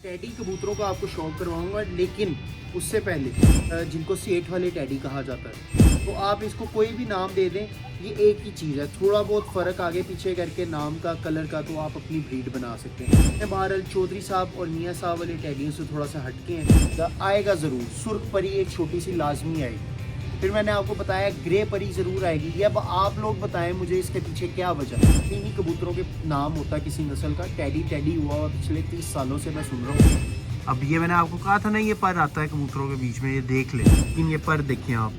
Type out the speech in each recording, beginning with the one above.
Teddy कबूतरों का आपको शौक करवाऊंगा, लेकिन उससे पहले जिनको सेठ वाले टैडी कहा जाता है, तो आप इसको कोई भी नाम दे दें, ये एक ही चीज़ है। थोड़ा बहुत फ़र्क आगे पीछे करके नाम का, कलर का, तो आप अपनी ब्रीड बना सकते हैं। बहरहाल चौधरी साहब और मियाँ साहब वाले टैडियों से थोड़ा सा हटके हैं। आएगा ज़रूर सुर्ख परी, एक छोटी सी लाजमी आएगी। फिर मैंने आपको बताया ग्रे परी ज़रूर आएगी। ये अब आप लोग बताएं मुझे इसके पीछे क्या वजह है। इन्हीं कबूतरों के नाम होता है किसी नस्ल का। टैडी हुआ और पिछले 30 सालों से मैं सुन रहा हूँ। अब ये मैंने आपको कहा था ना, ये पर आता है कबूतरों के बीच में, ये देख ले। लेकिन ये पर देखें आप।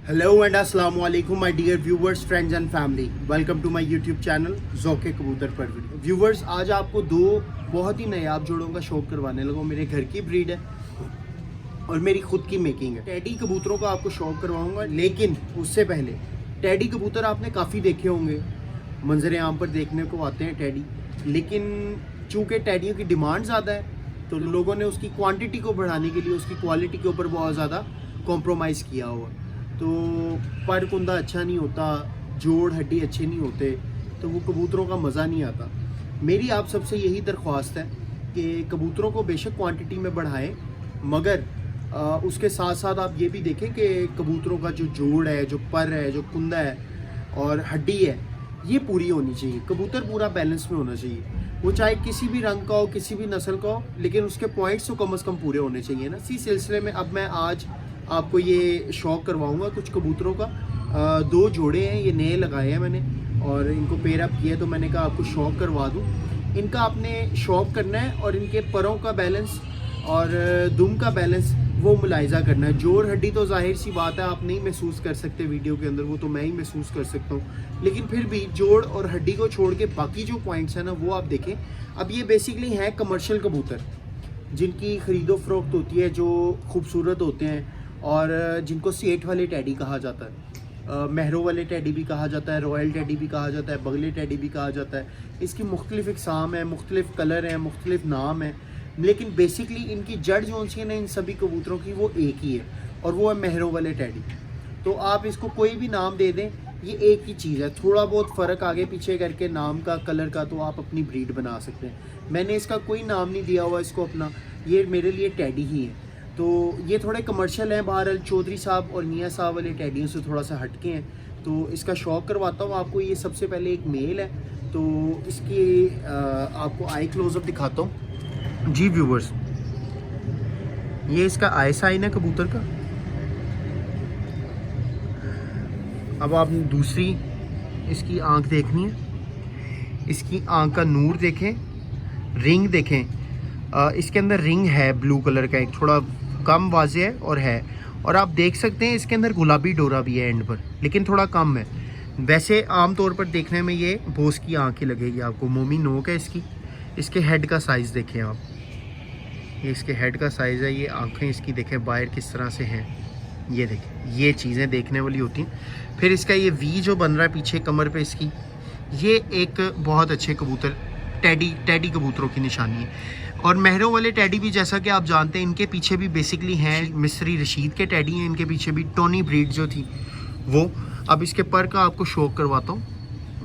हेलो एंड अस्सलाम वालेकुम my dear viewers, friends and family. Welcome to my YouTube channel ज़ौक़े कबूतर परवरी। व्यूवर्स, आज आपको दो बहुत ही नायाब जोड़ों का शौक करवाने लगा। मेरे घर की ब्रीड है और मेरी खुद की मेकिंग है। टैडी कबूतरों का आपको शौक करवाऊंगा, लेकिन उससे पहले टैडी कबूतर आपने काफ़ी देखे होंगे, मंजर आम पर देखने को आते हैं टैडी। लेकिन चूँकि टैडियों की डिमांड ज़्यादा है, तो लोगों ने उसकी क्वांटिटी को बढ़ाने के लिए उसकी क्वालिटी के ऊपर बहुत ज़्यादा कॉम्प्रोमाइज़ किया हुआ। तो पर कुंदा अच्छा नहीं होता, जोड़ हड्डी अच्छे नहीं होते, तो वो कबूतरों का मज़ा नहीं आता। मेरी आप सबसे यही दरख्वास्त है कि कबूतरों को बेशक क्वांटिटी में बढ़ाएं, मगर उसके साथ साथ आप ये भी देखें कि कबूतरों का जो जोड़ है, जो पर है, जो कुंदा है और हड्डी है, ये पूरी होनी चाहिए। कबूतर पूरा बैलेंस में होना चाहिए। वो चाहे किसी भी रंग का हो, किसी भी नस्ल का हो, लेकिन उसके पॉइंट्स तो कम से कम पूरे होने चाहिए ना। इसी सिलसिले में अब मैं आज आपको ये शौक करवाऊंगा कुछ कबूतरों का। दो जोड़े हैं, ये नए लगाए हैं मैंने और इनको पेयर अप किया, तो मैंने कहा आपको शौक करवा दूं। इनका आपने शौक करना है और इनके परों का बैलेंस और दुम का बैलेंस वो मुलायजा करना है। जोड़ हड्डी तो जाहिर सी बात है आप नहीं महसूस कर सकते वीडियो के अंदर, वो तो मैं ही महसूस कर सकता हूँ, लेकिन फिर भी जोड़ और हड्डी को छोड़ के बाकी जो पॉइंट्स हैं ना, वो आप देखें। अब ये बेसिकली हैं कमर्शियल कबूतर, जिनकी ख़रीदो फरोख्त होती है, जो खूबसूरत होते हैं और जिनको सेठ वाले टैडी कहा जाता है। महरों वाले टैडी भी कहा जाता है, रॉयल टैडी भी कहा जाता है, बगले टैडी भी कहा जाता है। इसकी मुख्तलिफ इकसाम है, मुख्तलिफ कलर हैं, मुख्तलिफ नाम है, लेकिन बेसिकली इनकी जड़ जो सी है ना इन सभी कबूतरों की, वो एक ही है और वो है महरों वाले टैडी। तो आप इसको कोई भी नाम दे दें, ये एक ही चीज़ है। थोड़ा बहुत फ़र्क आगे पीछे करके नाम का, कलर का, तो आप अपनी ब्रीड बना सकते हैं। मैंने इसका कोई नाम नहीं दिया हुआ इसको अपना, ये मेरे लिए टैडी ही है। तो ये थोड़े कमर्शियल हैं। बहरहाल चौधरी साहब और मियाँ साहब वाले टैडियों से थोड़ा सा हटके हैं, तो इसका शौक करवाता हूँ आपको। ये सबसे पहले एक मेल है, तो इसकी आपको आई क्लोजअप दिखाता हूँ जी व्यूवर्स। ये इसका आई साइन है कबूतर का। अब आप दूसरी इसकी आंख देखनी है, इसकी आंख का नूर देखें, रिंग देखें। इसके अंदर रिंग है ब्लू कलर का, एक थोड़ा कम वाज़े है और है। और आप देख सकते हैं इसके अंदर गुलाबी डोरा भी है एंड पर, लेकिन थोड़ा कम है। वैसे आम तौर पर देखने में ये बोस की आंखें लगेगी आपको। मोमी नोक है इसकी। इसके हेड का साइज़ देखें आप, ये इसके हेड का साइज़ है। ये आंखें इसकी देखें बाहर किस तरह से हैं, ये देखें। ये चीज़ें देखने वाली होती हैं। फिर इसका ये वी जो बन रहा है पीछे कमर पे इसकी, ये एक बहुत अच्छे कबूतर टैडी कबूतरों की निशानी है। और महरों वाले टैडी भी, जैसा कि आप जानते हैं, इनके पीछे भी बेसिकली हैं मिस्री रशीद के टैडी हैं। इनके पीछे भी टोनी ब्रीड जो थी वो। अब इसके पर का आपको शौक करवाता हूँ।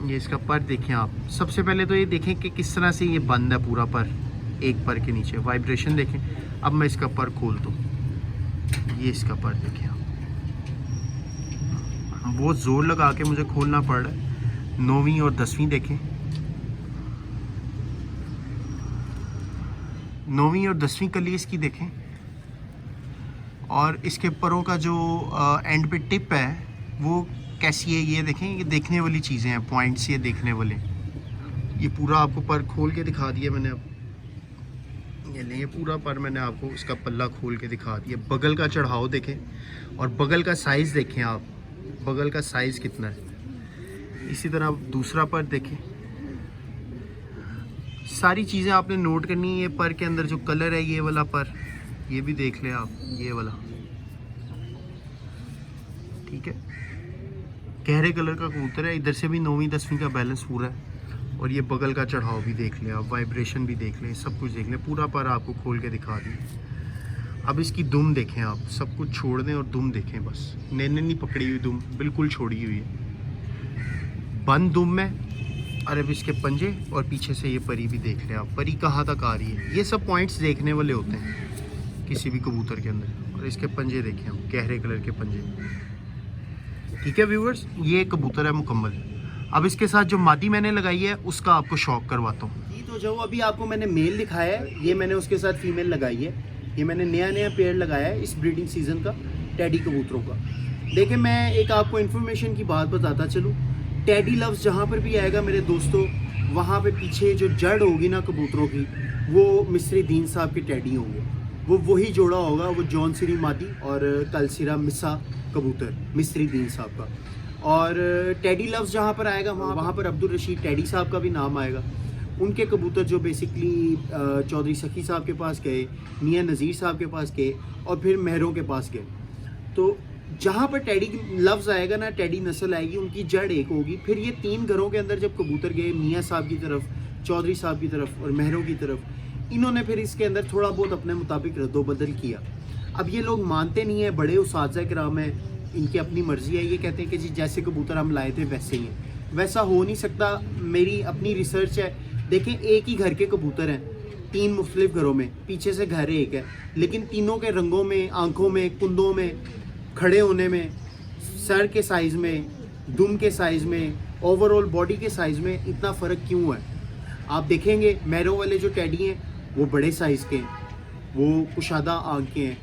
ये इसका पर देखें आप। सबसे पहले तो ये देखें कि किस तरह से ये बंद है पूरा पर, एक पर के नीचे वाइब्रेशन देखें। अब मैं इसका पर खोल दूँ, ये इसका पर देखें आप। बहुत ज़ोर लगा के मुझे खोलना पड़ रहा है। 9वीं और 10वीं देखें, 9वीं और 10वीं कली इसकी देखें। और इसके परों का जो एंड पे टिप है वो कैसी है ये देखें। ये देखने वाली चीज़ें हैं, पॉइंट्स ये देखने वाले। ये पूरा आपको पर खोल के दिखा दिया मैंने। अब ये ले, पूरा पर मैंने आपको उसका पल्ला खोल के दिखा दिया। बगल का चढ़ाव देखें और बगल का साइज़ देखें आप, बगल का साइज़ कितना है। इसी तरह दूसरा पर देखें। सारी चीज़ें आपने नोट करनी है। ये पर के अंदर जो कलर है, ये वाला पर, ये भी देख लें आप, ये वाला, ठीक है। गहरे कलर का कबूतर है। इधर से भी 9वीं 10वीं का बैलेंस पूरा है। और ये बगल का चढ़ाव भी देख लें आप, वाइब्रेशन भी देख लें, सब कुछ देख लें। पूरा पर आपको खोल के दिखा दी। अब इसकी दुम देखें आप, सब कुछ छोड़ दें और दुम देखें बस। नैने नहीं पकड़ी हुई दुम, बिल्कुल छोड़ी हुई है, बंद दुम में। और अब इसके पंजे और पीछे से ये परी भी देख लें आप, परी कहाँ तक आ रही है। ये सब पॉइंट्स देखने वाले होते हैं किसी भी कबूतर के अंदर। और इसके पंजे देखें आप, गहरे कलर के पंजे। ठीक है व्यूअर्स, ये कबूतर है मुकम्मल। अब इसके साथ जो मादी मैंने लगाई है उसका आपको शौक करवाता हूँ। तो जो अभी आपको मैंने मेल दिखाया है, ये मैंने उसके साथ फीमेल लगाई है। ये मैंने नया पेयर लगाया है इस ब्रीडिंग सीजन का टेडी कबूतरों का। देखिए मैं एक आपको इन्फॉर्मेशन की बात बताता चलूँ, टेडी लव्स जहाँ पर भी आएगा मेरे दोस्तों, वहाँ पे पीछे जो जड़ होगी ना कबूतरों की, वो मिस्री दीन साहब के टेडी होंगे। वो वही जोड़ा होगा, वो जॉन सिरी मादी और कलसिरा मिसा कबूतर मिस्री दीन साहब का। और टेडी लव्स जहाँ पर आएगा वहाँ पर अब्दुल रशीद टेडी साहब का भी नाम आएगा। उनके कबूतर जो बेसिकली चौधरी सखी साहब के पास गए, मियाँ नज़ीर साहब के पास गए और फिर महरों के पास गए। तो जहाँ पर टेडी लव्स आएगा ना, टेडी नस्ल आएगी, उनकी जड़ एक होगी। फिर ये 3 घरों के अंदर जब कबूतर गए मियाँ साहब की तरफ, चौधरी साहब की तरफ और महरों की तरफ, इन्होंने फिर इसके अंदर थोड़ा बहुत अपने मुताबिक रद्दोबदल किया। अब ये लोग मानते नहीं है, बड़े उस्ताद किराम हैं, इनकी अपनी मर्जी है। ये कहते हैं कि जी जैसे कबूतर हम लाए थे वैसे ही हैं। वैसा हो नहीं सकता, मेरी अपनी रिसर्च है। देखें एक ही घर के कबूतर हैं 3 मुख्तलिफ घरों में, पीछे से घर एक है, लेकिन तीनों के रंगों में, आँखों में, कुंदों में, खड़े होने में, सर के साइज़ में, दुम के साइज़ में, ओवरऑल बॉडी के साइज़ में इतना फ़र्क क्यों है? आप देखेंगे महरों वाले जो टेडी हैं वो बड़े साइज़ के हैं, वो कुशादा आँख के हैं,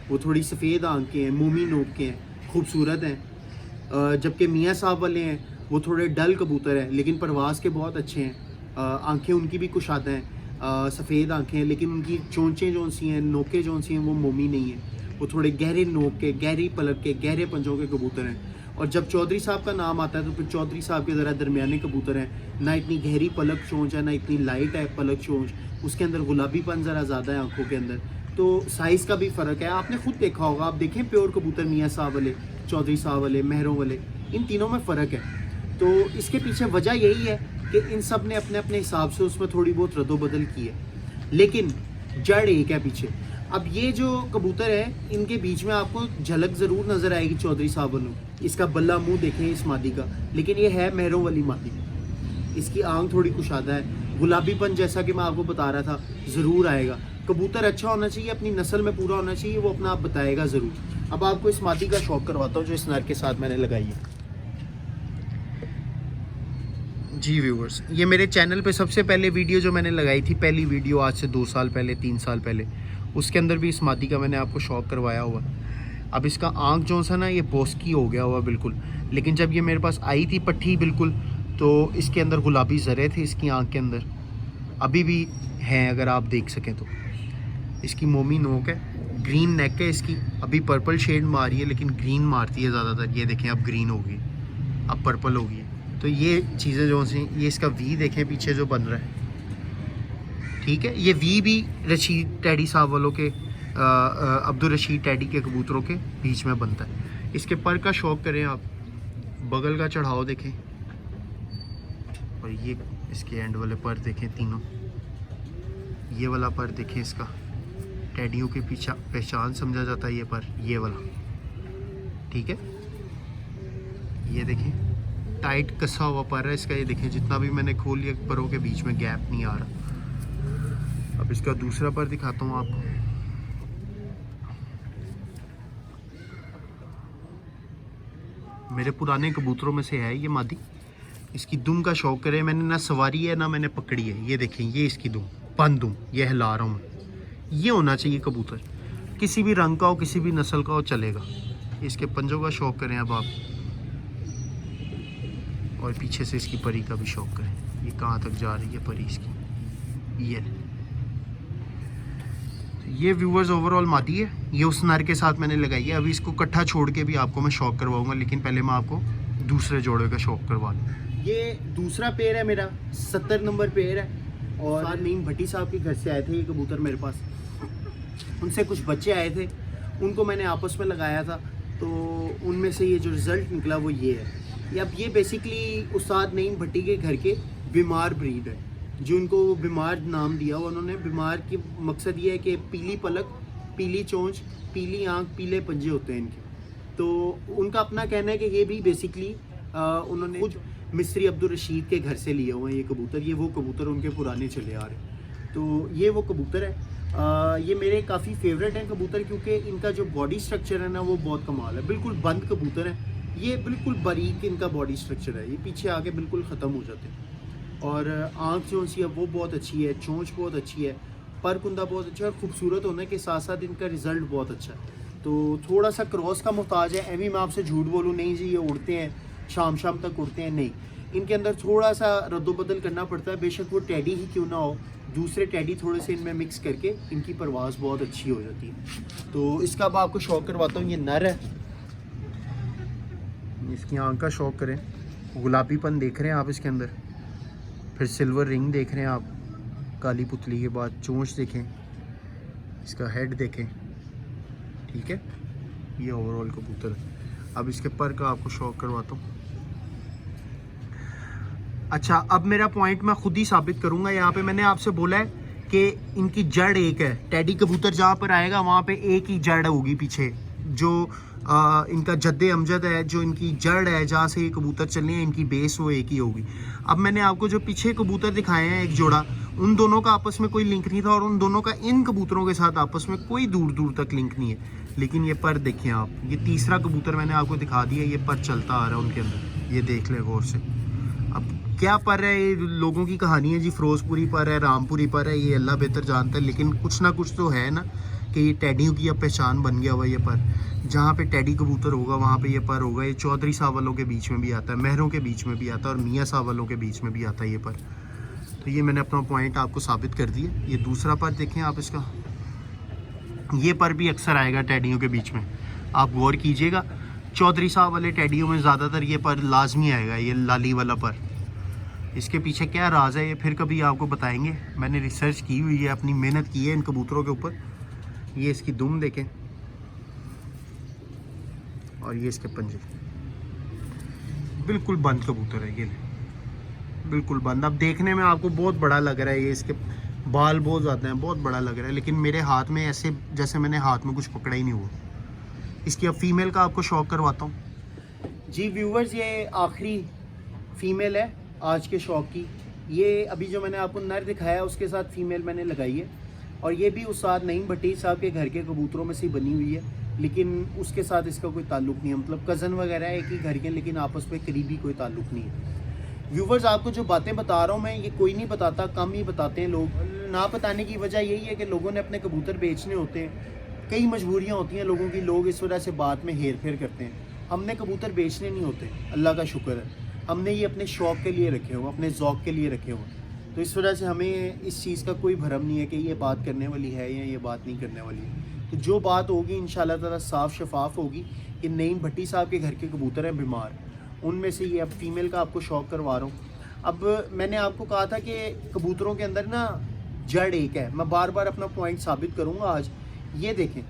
वो थोड़ी सफ़ेद आँख के हैं, मोमी नोक के हैं, खूबसूरत हैं। जबकि मियाँ साहब वाले हैं वो थोड़े डल कबूतर हैं, लेकिन परवाज़ के बहुत अच्छे हैं। आँखें उनकी भी कुशादा हैं, सफ़ेद आँखें हैं, लेकिन उनकी चोंचें जो सी हैं, नोकें जो सी हैं, वो मोमी नहीं हैं। वो थोड़े गहरे नोक के, गहरी पलक के, गहरे पंजों के कबूतर हैं। और जब चौधरी साहब का नाम आता है तो फिर चौधरी साहब के ज़रा दरमियाने कबूतर हैं, ना इतनी गहरी पलक चोंच है, ना इतनी लाइट है पलक चोंच, उसके अंदर गुलाबीपन ज़रा ज़्यादा है आंखों के अंदर। तो साइज़ का भी फ़र्क है, आपने खुद देखा होगा। आप देखें प्योर कबूतर मियाँ साहब वाले, चौधरी साहब वाले, महरों वाले, इन तीनों में फ़र्क है। तो इसके पीछे वजह यही है कि इन सब ने अपने अपने हिसाब से उसमें थोड़ी बहुत रद्दोबदल की है, लेकिन जड़ एक है पीछे। अब ये जो कबूतर है इनके बीच में आपको झलक ज़रूर नज़र आएगी चौधरी साहब वालों। इसका बल्ला मुंह देखें इस मादी का, लेकिन ये है महरों वाली मादी। इसकी आंख थोड़ी कुशादा है, गुलाबीपन जैसा कि मैं आपको बता रहा था ज़रूर आएगा। कबूतर अच्छा होना चाहिए, अपनी नस्ल में पूरा होना चाहिए, वो अपना आप बताएगा ज़रूर। अब आपको इस मादी का शौक करवाता हूँ जो इस नर के साथ मैंने लगाई है। जी व्यूअर्स, ये मेरे चैनल पे सबसे पहले वीडियो जो मैंने लगाई थी, पहली वीडियो आज से 2 साल पहले, 3 साल पहले, उसके अंदर भी इस मादी का मैंने आपको शौक करवाया हुआ। अब इसका आँख जो सा ना ये बोस्की हो गया हुआ बिल्कुल, लेकिन जब ये मेरे पास आई थी पट्टी बिल्कुल, तो इसके अंदर गुलाबी ज़रे थे इसकी आँख के अंदर, अभी भी हैं अगर आप देख सकें तो। इसकी मोमी नोक है, ग्रीन नेक है इसकी, अभी पर्पल शेड मार रही है लेकिन ग्रीन मारती है ज़्यादातर। ये देखें अब ग्रीन होगी, अब पर्पल होगी। तो ये चीज़ें जो सी, ये इसका वी देखें पीछे जो बन रहा है, ठीक है। ये वी भी रशीद टेडी साहब वालों के, अब्दुल रशीद टेडी के कबूतरों के बीच में बनता है। इसके पर का शौक करें आप, बगल का चढ़ाव देखें, और ये इसके एंड वाले पर देखें तीनों, ये वाला पर देखें इसका, टेडियों के पीछे पहचान समझा जाता है ये पर, ये वाला, ठीक है। ये देखें टाइट कसा हुआ पर है इसका, ये देखें जितना भी मैंने खोल लिया परों के बीच में गैप नहीं आ रहा। अब इसका दूसरा पर दिखाता हूँ आपको। मेरे पुराने कबूतरों में से है ये मादी। इसकी दुम का शौक करे, मैंने ना सवारी है ना मैंने पकड़ी है। ये देखें ये इसकी दुम, बंद दुम, ये हिला रहा हूँ। ये होना चाहिए कबूतर, किसी भी रंग का हो, किसी भी नस्ल का हो, चलेगा। इसके पंजों का शौक करें अब आप, और पीछे से इसकी परी का भी शौक करें। ये कहाँ तक जा रही है परी इसकी, ये व्यूवर्स ओवरऑल मादी है। ये उस नर के साथ मैंने लगाई है। अभी इसको इकट्ठा छोड़ के भी आपको मैं शौक करवाऊंगा, लेकिन पहले मैं आपको दूसरे जोड़े का शौक करवा लूँ। ये दूसरा पेड़ है मेरा, 70 नंबर पेड़ है, और नईम भट्टी साहब के घर से आए थे ये कबूतर मेरे पास। उनसे कुछ बच्चे आए थे, उनको मैंने आपस में लगाया था, तो उनमें से ये जो रिज़ल्ट निकला वो ये है। अब ये बेसिकली उस्ताद नईम भट्टी के घर के बीमार ब्रीड है, जो उनको बीमार नाम दिया हुआ उन्होंने। बीमार की मकसद ये है कि पीली पलक पीली चोंच, पीली आँख, पीले पंजे होते हैं इनके। तो उनका अपना कहना है कि ये भी बेसिकली उन्होंने खुद मिस्री अब्दुल रशीद के घर से लिए हुए हैं ये कबूतर। ये वो कबूतर उनके पुराने चले आ रहे हैं। तो ये वो कबूतर है। ये मेरे काफ़ी फेवरेट हैं कबूतर, क्योंकि इनका जो बॉडी स्ट्रक्चर है ना वो बहुत कमाल है। बिल्कुल बंद कबूतर है ये, बिल्कुल बारीक इनका बॉडी स्ट्रक्चर है। ये पीछे आके बिल्कुल ख़त्म हो जाते हैं। और आँख जो सी है वो बहुत अच्छी है, चोंच बहुत अच्छी है, पर कुंदा बहुत अच्छा है, और खूबसूरत होने के साथ साथ इनका रिज़ल्ट बहुत अच्छा है। तो थोड़ा सा क्रॉस का मोहताज है। एवी मैं आपसे झूठ बोलूँ नहीं जी ये उड़ते हैं, शाम तक उड़ते हैं, नहीं। इनके अंदर थोड़ा सा रद्दोबदल करना पड़ता है। बेशक वो टैडी ही क्यों ना हो, दूसरे टैडी थोड़े से इनमें मिक्स करके इनकी परवाज़ बहुत अच्छी हो जाती है। तो इसका अब आपको शौक करवाता हूँ। ये नर है, इसकी आँख का शौक करें। गुलाबीपन देख रहे हैं आप इसके अंदर, फिर सिल्वर रिंग देख रहे हैं आप काली पुतली के बाद। चोंच देखें, इसका हेड देखें, ठीक है। ये ओवरऑल कबूतर है। अब इसके पर का आपको शौक करवाता हूँ। अच्छा, अब मेरा पॉइंट मैं खुद ही साबित करूंगा। यहाँ पे मैंने आपसे बोला है कि इनकी जड़ एक है। टैडी कबूतर जहाँ पर आएगा वहाँ पे एक ही जड़ होगी पीछे। जो इनका जद्दे अमजद है, जो इनकी जड़ है, जहाँ से ये कबूतर चलने हैं, इनकी बेस वो एक ही होगी। अब मैंने आपको जो पीछे कबूतर दिखाए हैं एक जोड़ा, उन दोनों का आपस में कोई लिंक नहीं था, और उन दोनों का इन कबूतरों के साथ आपस में कोई दूर दूर तक लिंक नहीं है। लेकिन ये पर देखें आप, ये तीसरा कबूतर मैंने आपको दिखा दिया, ये पर चलता आ रहा है उनके अंदर, ये देख लें गौर से। अब क्या पर है, ये लोगों की कहानी है जी, फिरोजपुरी पर है, रामपुरी पर है, ये अल्लाह बेहतर जानता है। लेकिन कुछ ना कुछ तो है ना कि ये टैडियों की अब पहचान बन गया हुआ ये पर। जहाँ पे टैडी कबूतर होगा वहाँ पे ये पर होगा। ये चौधरी साहब वालों के बीच में भी आता है, महरों के बीच में भी आता है, और मियाँ साहब वालों के बीच में भी आता है ये पर। तो ये मैंने अपना पॉइंट आपको साबित कर दिया। ये दूसरा पर देखें आप इसका, ये पर भी अक्सर आएगा टैडियों के बीच में। आप गौर कीजिएगा, चौधरी साहब वाले टैडियों में ज़्यादातर ये पर लाजमी आएगा, ये लाली वाला पर। इसके पीछे क्या राज है ये फिर कभी आपको बताएंगे। मैंने रिसर्च की हुई है, अपनी मेहनत की है इन कबूतरों के ऊपर। ये इसकी दुम देखें, और ये इसके पंजे, बिल्कुल बंद कबूतर है ये, बिल्कुल बंद। अब देखने में आपको बहुत बड़ा लग रहा है, ये इसके बाल बहुत ज़्यादा हैं, बहुत बड़ा लग रहा है, लेकिन मेरे हाथ में ऐसे जैसे मैंने हाथ में कुछ पकड़ा ही नहीं हुआ। इसकी अब फीमेल का आपको शौक करवाता हूँ। जी व्यूवर्स, ये आखिरी फीमेल है आज के शौक की। ये अभी जो मैंने आपको नर दिखाया उसके साथ फीमेल मैंने लगाई है, और ये भी उस्ताद नईम भट्टी साहब के घर के कबूतरों में से बनी हुई है, लेकिन उसके साथ इसका कोई ताल्लुक़ नहीं है। मतलब कज़न वगैरह है एक ही घर के, लेकिन आपस में करीबी कोई ताल्लुक़ नहीं है। व्यूवर्स, आपको जो बातें बता रहा हूँ मैं, ये कोई नहीं बताता, कम ही बताते हैं लोग। ना बताने की वजह यही है कि लोगों ने अपने कबूतर बेचने होते हैं, कई मजबूरियाँ होती हैं लोगों की, लोग इस वजह से बात में हेर फेर करते हैं। हमने कबूतर बेचने नहीं होते, अल्लाह का शुक्र है, हमने ये अपने शौक़ के लिए रखे हुए, अपने ज़ौक़ के लिए रखे हुए। तो इस वजह से हमें इस चीज़ का कोई भरम नहीं है कि ये बात करने वाली है या ये बात नहीं करने वाली है। तो जो बात होगी इंशाल्लाह ताला साफ़ शफाफ होगी। कि नईम भट्टी साहब के घर के कबूतर हैं बीमार, उनमें से ये अब फीमेल का आपको शौक करवा रहा हूँ। अब मैंने आपको कहा था कि कबूतरों के अंदर ना जड़ एक है, मैं बार बार अपना पॉइंट साबित करूँगा आज। ये देखें,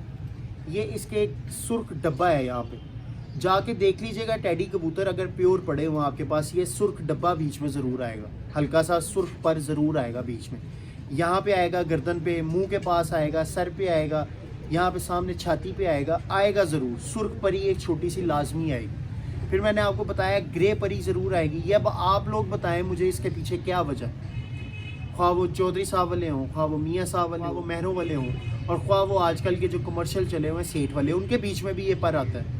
ये इसके एक सुर्ख डब्बा है, यहाँ पे जाके देख लीजिएगा। टैडी कबूतर अगर प्योर पड़े हुए आपके पास, ये सुर्ख डब्बा बीच में ज़रूर आएगा, हल्का सा सुर्ख पर ज़रूर आएगा बीच में। यहाँ पे आएगा, गर्दन पे, मुंह के पास आएगा, सर पे आएगा, यहाँ पे सामने छाती पे आएगा ज़रूर। सुर्ख परी एक छोटी सी लाजमी आएगी। फिर मैंने आपको बताया ग्रे परी ज़रूर आएगी। ये अब आप लोग बताएं मुझे इसके पीछे क्या वजह, ख्वाह वो चौधरी साहब वाले हों, ख्वाह वो मियाँ साहब वाले, वो महरों वाले हों, और ख्वाह वो आजकल के जो कमर्शियल चले हुए हैं सेठ वाले, उनके बीच में भी ये पर आता है,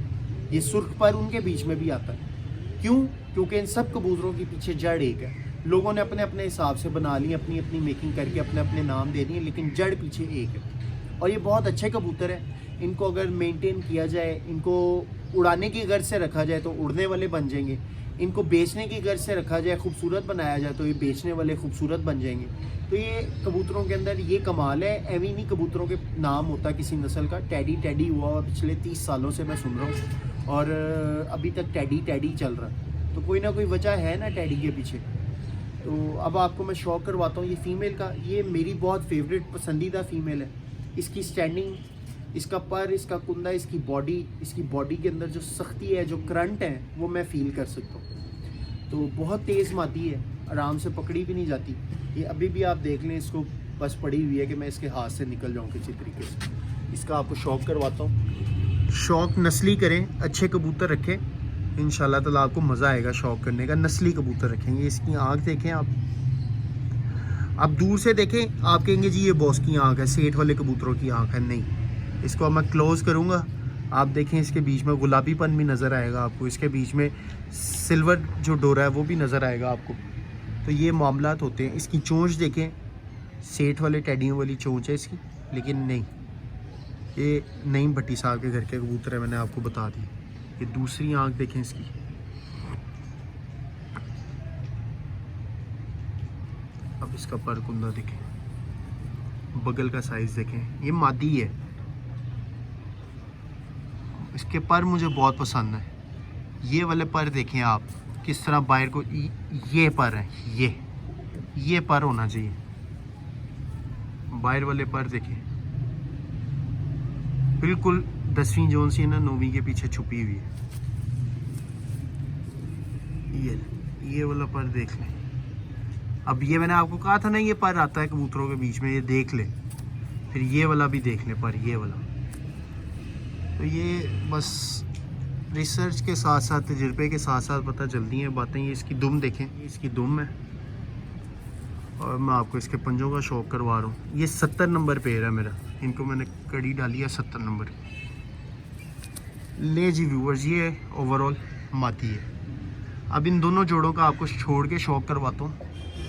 ये सुर्ख पर उनके बीच में भी आता है। क्यों? क्योंकि इन सब कबूतरों के पीछे जड़ एक है। लोगों ने अपने अपने हिसाब से बना ली, अपनी अपनी मेकिंग करके अपने अपने नाम दे दिए, लेकिन जड़ पीछे एक है। और ये बहुत अच्छे कबूतर हैं, इनको अगर मेंटेन किया जाए, इनको उड़ाने की गर्ज से रखा जाए तो उड़ने वाले बन जाएंगे, इनको बेचने की गर्ज से रखा जाए, खूबसूरत बनाया जाए तो ये बेचने वाले खूबसूरत बन जाएंगे। तो ये कबूतरों के अंदर ये कमाल है। एवी नहीं कबूतरों के नाम होता किसी नस्ल का, टैडी हुआ पिछले 30 सालों से मैं सुन रहा हूँ, और अभी तक टैडी चल रहा है। तो कोई ना कोई वजह है ना टैडी के पीछे। तो अब आपको मैं शौक करवाता हूँ ये फ़ीमेल का। ये मेरी बहुत फेवरेट पसंदीदा फ़ीमेल है। इसकी स्टैंडिंग, इसका पर, इसका कुंदा, इसकी बॉडी के अंदर जो सख्ती है, जो करंट है, वो मैं फ़ील कर सकता हूँ। तो बहुत तेज़ मादी है, आराम से पकड़ी भी नहीं जाती। ये अभी भी आप देख लें, इसको बस पड़ी हुई है कि मैं इसके हाथ से निकल जाऊँ किसी तरीके से। इसका आपको शौक करवाता हूँ। शौक नस्ली करें, अच्छे कबूतर रखें, इंशाल्लाह ताला आपको मज़ा आएगा शौक करने का। नस्ली कबूतर रखेंगे। इसकी आँख देखें आप दूर से देखें, आप कहेंगे जी ये बॉस की आँख है, सेठ वाले कबूतरों की आँख है। नहीं, इसको अब मैं क्लोज़ करूँगा, आप देखें इसके बीच में गुलाबीपन भी नज़र आएगा आपको, इसके बीच में सिल्वर जो डोरा है वो भी नज़र आएगा आपको। तो ये मामलात होते हैं। इसकी चोंच देखें, सेठ वाले टेडियों वाली चोंच है इसकी, लेकिन नहीं, ये नईम भट्टी साहब के घर के कबूतर है, मैंने आपको बता दी। ये दूसरी आँख देखें इसकी, अब इसका पर कुंदा देखें, बगल का साइज़ देखें, ये मादी है। इसके पर मुझे बहुत पसंद है। ये वाले पर देखें आप, किस तरह बाहर को ये पर है, ये पर होना चाहिए। बाहर वाले पर देखें, बिल्कुल 10वीं जोन सी है ना, 9वीं के पीछे छुपी हुई है। ये वाला पर देख लें। अब ये मैंने आपको कहा था ना, ये पर आता है कबूतरों के बीच में, ये देख लें। फिर ये वाला भी देख लें पर, ये वाला। तो ये बस रिसर्च के साथ साथ, तजुर्बे के साथ साथ पता चलती हैं बातें। ये इसकी दुम देखें, ये इसकी दुम है, और मैं आपको इसके पंजों का शौक करवा रहा हूँ। ये 70 नंबर पेयर है मेरा, इनको मैंने कड़ी डाली है 70 नंबर। ले जी व्यूअर्स, ये ओवरऑल मादी है। अब इन दोनों जोड़ों का आपको छोड़ के शौक करवाता हूँ।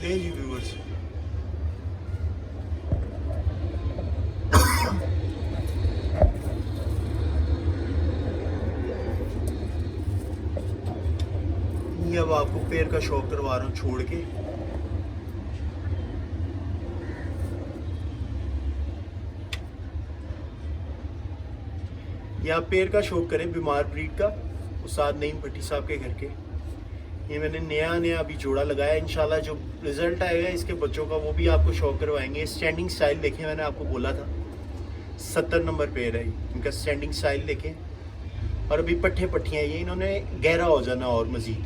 ले जी व्यूअर्स, ये अब आपको पेड़ का शौक करवा रहा हूँ छोड़ के। ये आप पेड़ का शौक करें, बीमार ब्रीड का, उस्ताद नईम भट्टी साहब के घर के। ये मैंने नया अभी जोड़ा लगाया, इंशाल्लाह जो रिजल्ट आएगा इसके बच्चों का वो भी आपको शौक करवाएंगे। स्टैंडिंग स्टाइल देखें, मैंने आपको बोला था 70 नंबर पेड़ है, इनका स्टैंडिंग स्टाइल देखें। और अभी पट्टियाँ ये इन्होंने गहरा हो जाना, और मज़ीद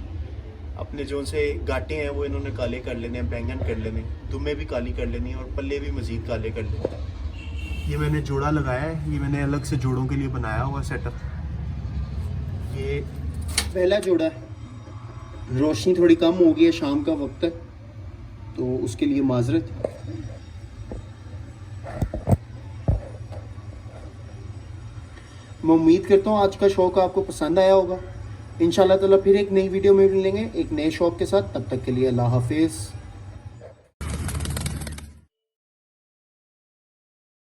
अपने जो से गाटे हैं वो इन्होंने काले कर लेने हैं, बैंगन कर लेने, दुम्मे भी काली कर लेनी है, और पल्ले भी मज़ीद काले कर लेने। ये मैंने जोड़ा लगाया है, ये मैंने अलग से जोड़ों के लिए बनाया हुआ सेटअप। ये पहला जोड़ा है। रोशनी थोड़ी कम हो गई है, शाम का वक्त है, तो उसके लिए माजरत। मैं उम्मीद करता हूँ आज का शौक आपको पसंद आया होगा। इंशाल्लाह ताला फिर एक नई वीडियो में मिलेंगे एक नए शौक के साथ। तब तक के लिए अल्लाह हाफिज़।